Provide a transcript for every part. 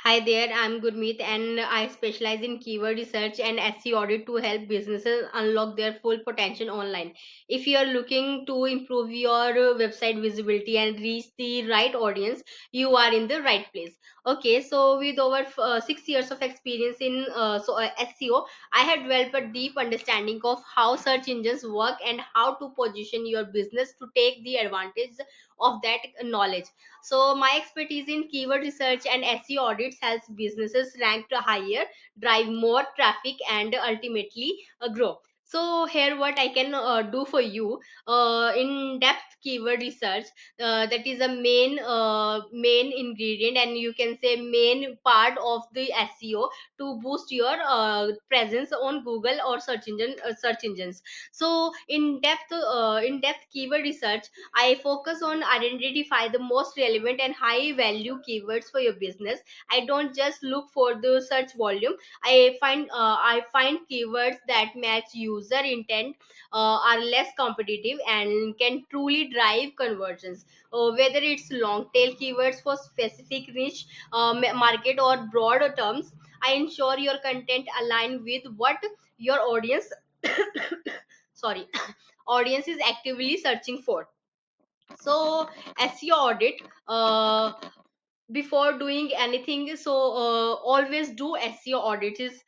Hi there, I'm Gurmeet and I specialize in keyword research and SEO audit to help businesses unlock their full potential online. If you are looking to improve your website visibility and reach the right audience, you are in the right place. Okay, so with over 6 years of experience in SEO, I have developed a deep understanding of how search engines work and how to position your business to take the advantage of that knowledge. So my expertise in keyword research and SEO audits helps businesses rank higher, drive more traffic, and ultimately grow. So here, what I can do for you in-depth keyword research. That is a main ingredient, and you can say main part of the SEO to boost your presence on Google or search engines. So in-depth keyword research, I focus on identify the most relevant and high value keywords for your business. I don't just look for the search volume. I find keywords that match user intent, are less competitive, and can truly drive conversions. Whether it's long tail keywords for specific niche market or broader terms, I ensure your content align with what your audience sorry audience is actively searching for. So SEO audit, before doing anything, so always do SEO audit is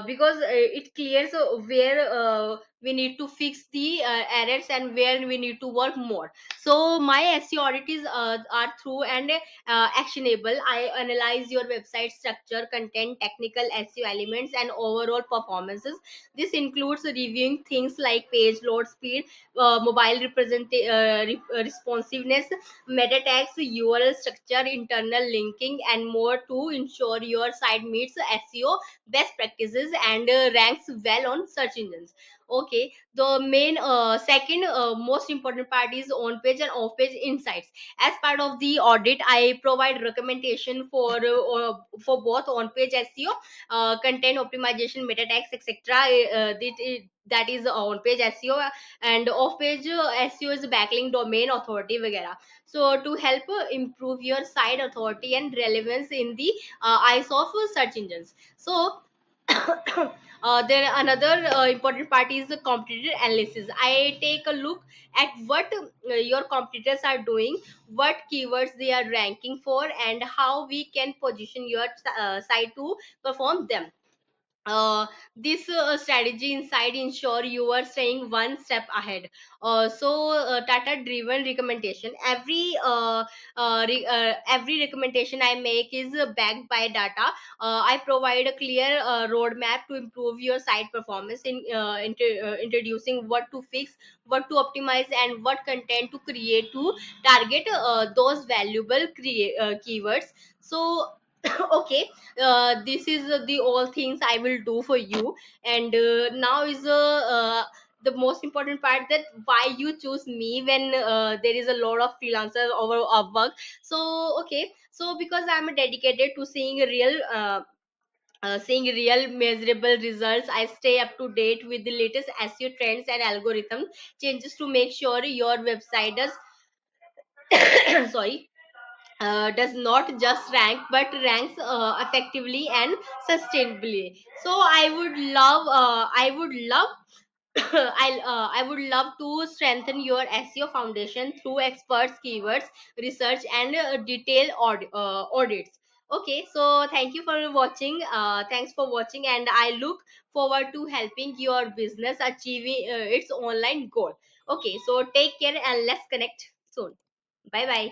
because it clears where we need to fix the errors and where we need to work more. So my SEO audit is are through and actionable. I analyze your website structure, content, technical SEO elements, and overall performances. This includes reviewing things like page load speed, mobile responsiveness, meta tags, URL structure, internal linking, and more to ensure your site meets SEO best practices and ranks well on search engines. Okay, the main second most important part is on page and off page insights. As part of the audit, I provide recommendation for both on page SEO, content optimization, meta tags, etc. That is on page SEO, and off page SEO is backlink, domain authority वगैरह. So to help improve your site authority and relevance in the eyes of search engines. So there another important part is the competitor analysis. I take a look at what your competitors are doing, what keywords they are ranking for, and how we can position your site to perform them. This strategy inside ensure you are staying one step ahead. Data driven recommendation, every recommendation I make is backed by data. I provide a clear roadmap to improve your site performance in introducing what to fix, what to optimize, and what content to create to target those valuable keywords. So okay, this is the all things I will do for you. And now is the most important part, that why you choose me when there is a lot of freelancers over work. So okay, so because I'm dedicated to seeing real measurable results, I stay up to date with the latest SEO trends and algorithm changes to make sure your website does sorry does not just rank but ranks effectively and sustainably. So I would love I would love to strengthen your SEO foundation through experts, keywords, research, and detailed audits. Okay, so thank you for watching. Thanks for watching, and I look forward to helping your business achieving its online goal. Okay, so take care and let's connect soon. Bye bye.